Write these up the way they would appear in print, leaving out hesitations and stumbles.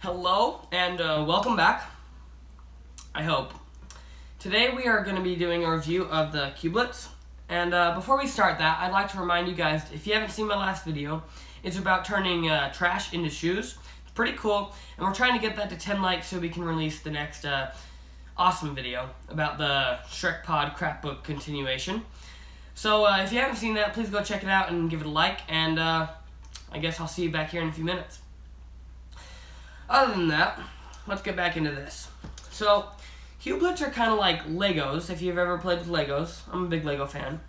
Hello and welcome back, I hope. Today we are going to be doing a review of the Cubelets, and before we start that, I'd like to remind you guys, if you haven't seen my last video, it's about turning trash into shoes. It's pretty cool, and we're trying to get that to 10 likes so we can release the next awesome video about the Shrek Pod Crapbook continuation. So if you haven't seen that, please go check it out and give it a like, and I guess I'll see you back here in a few minutes. Other than that, let's get back into this. So, Cubelets are kind of like Legos, if you've ever played with Legos. I'm a big Lego fan.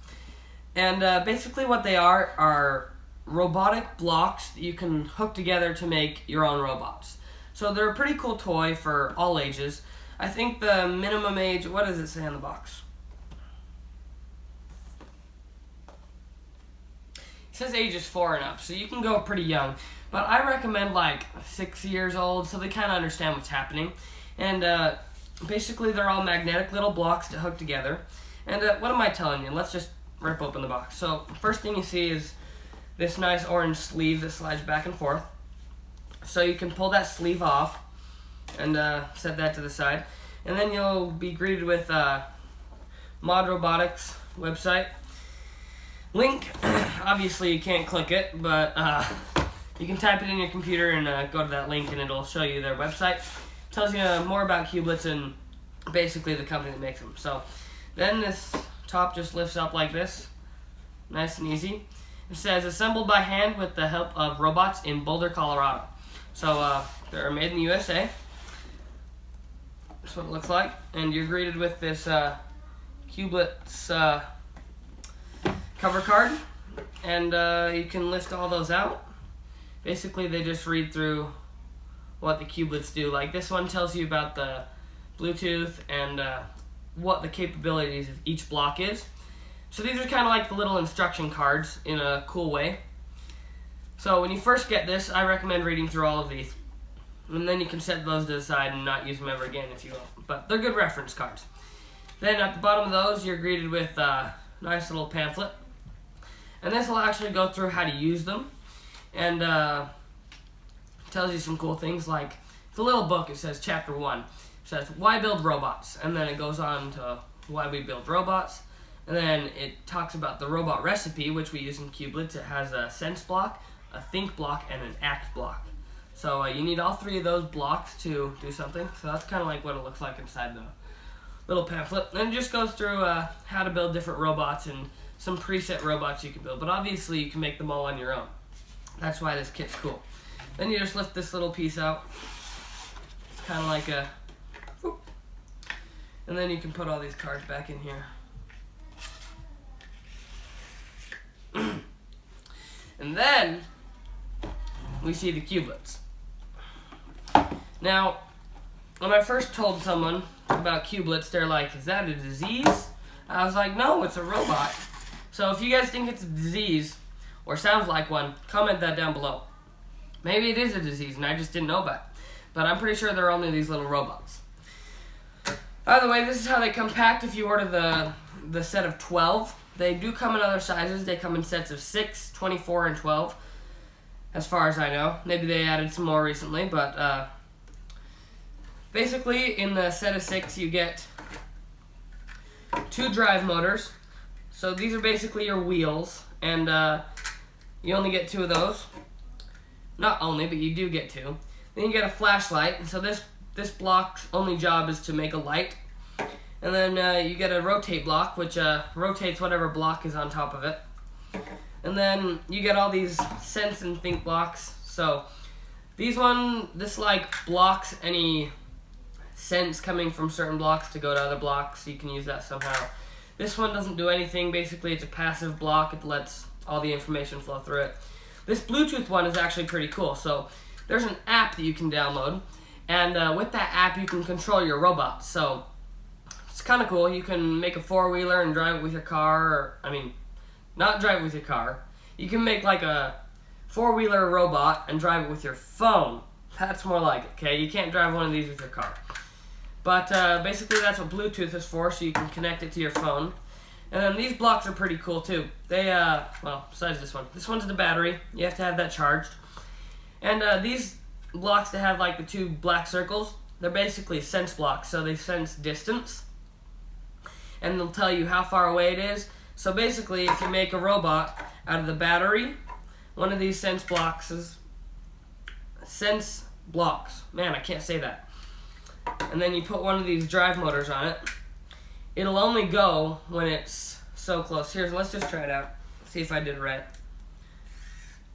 And basically what they are robotic blocks that you can hook together to make your own robots. So they're a pretty cool toy for all ages. I think the minimum age, what does it say on the box? It says ages 4 and up, so you can go pretty young. But I recommend like 6 years old, so they kind of understand what's happening. And basically they're all magnetic little blocks to hook together. And what am I telling you? Let's just rip open the box. So first thing you see is this nice orange sleeve that slides back and forth. So you can pull that sleeve off and set that to the side. And then you'll be greeted with Mod Robotics website. Link, obviously you can't click it, but you can type it in your computer and go to that link and it'll show you their website. It tells you more about Cubelets and basically the company that makes them. So then this top just lifts up like this, nice and easy. It says assembled by hand with the help of robots in Boulder, Colorado. So they're made in the USA. That's what it looks like. And you're greeted with this Cubelets cover card. And you can list all those out. Basically, they just read through what the Cubelets do. Like this one tells you about the Bluetooth and what the capabilities of each block is. So these are kind of like the little instruction cards in a cool way. So when you first get this, I recommend reading through all of these. And then you can set those to the side and not use them ever again if you will. But they're good reference cards. Then at the bottom of those, you're greeted with a nice little pamphlet. And this will actually go through how to use them. And tells you some cool things like, it's a little book, it says chapter 1. It says, why build robots? And then it goes on to why we build robots. And then it talks about the robot recipe, which we use in Cubelets. It has a sense block, a think block, and an act block. So you need all 3 of those blocks to do something. So that's kind of like what it looks like inside the little pamphlet. And it just goes through how to build different robots and some preset robots you can build. But obviously you can make them all on your own. That's why this kit's cool. Then you just lift this little piece out. It's kind of like a... Whoop. And then you can put all these cards back in here. And then we see the Cubelets. Now, when I first told someone about Cubelets, they're like, is that a disease? I was like, no, it's a robot. So if you guys think it's a disease, or sounds like one, comment that down below. Maybe it is a disease and I just didn't know about it. But I'm pretty sure they're only these little robots. By the way, this is how they come packed if you order the set of 12. They do come in other sizes. They come in sets of 6, 24, and 12. As far as I know. Maybe they added some more recently, but basically in the set of 6 you get 2 drive motors. So these are basically your wheels, and you only get 2 of those. Not only, but you do get 2. Then you get a flashlight. So this block's only job is to make a light. And then you get a rotate block, which rotates whatever block is on top of it. And then you get all these sense and think blocks. So this like blocks any sense coming from certain blocks to go to other blocks. So you can use that somehow. This one doesn't do anything. Basically, it's a passive block. It lets all the information flow through it. This Bluetooth one is actually pretty cool. So there's an app that you can download. And with that app, you can control your robots. So it's kind of cool. You can make a 4-wheeler and drive it with your car. Not drive it with your car. You can make like a 4-wheeler robot and drive it with your phone. That's more like it, okay? You can't drive one of these with your car. But basically that's what Bluetooth is for, so you can connect it to your phone. And then these blocks are pretty cool too. They, well, besides this one. This one's the battery. You have to have that charged. And these blocks that have like the two black circles, they're basically sense blocks, so they sense distance. And they'll tell you how far away it is. So basically, if you make a robot out of the battery, one of these sense blocks, man, I can't say that. And then you put one of these drive motors on it. It'll only go when it's so close. Here, let's just try it out. See if I did it right.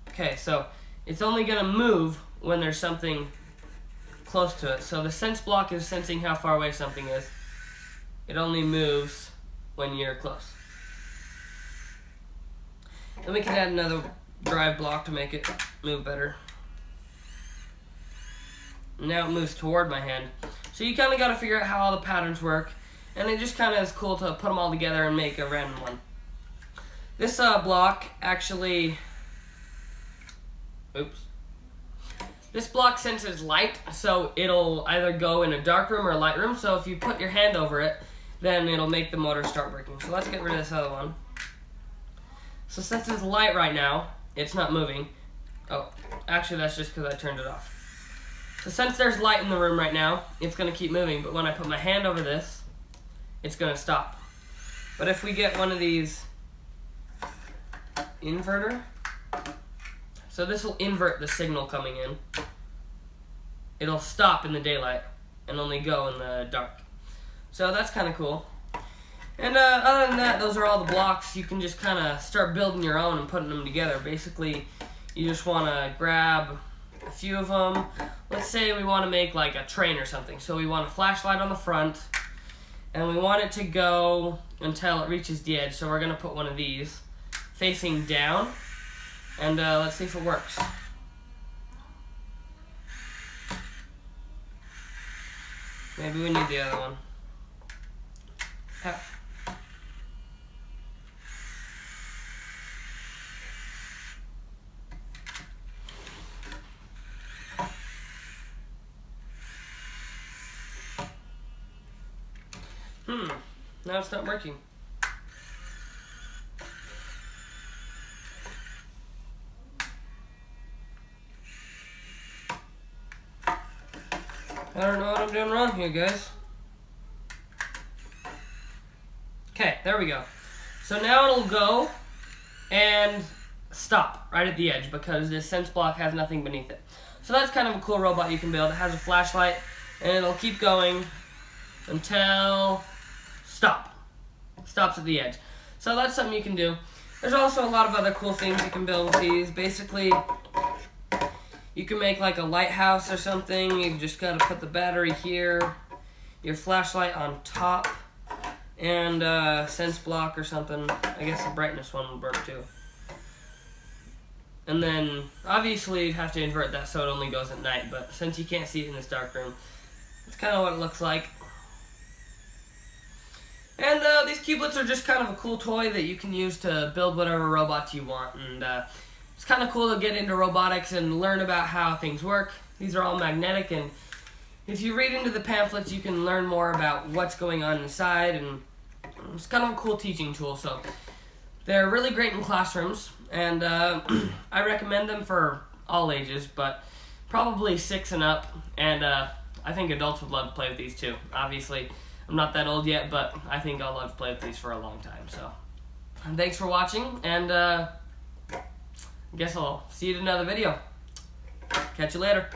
Okay, so it's only gonna move when there's something close to it. So the sense block is sensing how far away something is. It only moves when you're close. Then we can add another drive block to make it move better. Now it moves toward my hand. So you kind of got to figure out how all the patterns work, and it just kind of is cool to put them all together and make a random one. This block actually, this block senses light, so it'll either go in a dark room or a light room. So if you put your hand over it, then it'll make the motor start working. So let's get rid of this other one. So since it's light right now, it's not moving. Oh, actually that's just because I turned it off. So since there's light in the room right now, it's going to keep moving, but when I put my hand over this, it's going to stop. But if we get one of these inverter, so this will invert the signal coming in. It'll stop in the daylight and only go in the dark. So that's kind of cool. And other than that, those are all the blocks. You can just kind of start building your own and putting them together. Basically, you just want to grab a few of them. Let's say we want to make like a train or something. So we want a flashlight on the front, and we want it to go until it reaches the edge. So we're going to put one of these facing down, and let's see if it works. Maybe we need the other one. Now it's not working. I don't know what I'm doing wrong here, guys. Okay, there we go. So now it'll go and stop right at the edge because this sense block has nothing beneath it. So that's kind of a cool robot you can build. It has a flashlight and it'll keep going until stops at the edge. So that's something you can do. There's also a lot of other cool things you can build with these. Basically, you can make like a lighthouse or something. You just gotta put the battery here, your flashlight on top, and a sense block or something. I guess the brightness one would work too. And then obviously you'd have to invert that so it only goes at night, but since you can't see it in this dark room, it's kind of what it looks like. And these Cubelets are just kind of a cool toy that you can use to build whatever robots you want. And it's kind of cool to get into robotics and learn about how things work. These are all magnetic, and if you read into the pamphlets, you can learn more about what's going on inside, and it's kind of a cool teaching tool. So they're really great in classrooms, and I recommend them for all ages, but probably 6 and up, and I think adults would love to play with these too. Obviously, I'm not that old yet, but I think I'll love to play with these for a long time. So, thanks for watching, and I guess I'll see you in another video. Catch you later.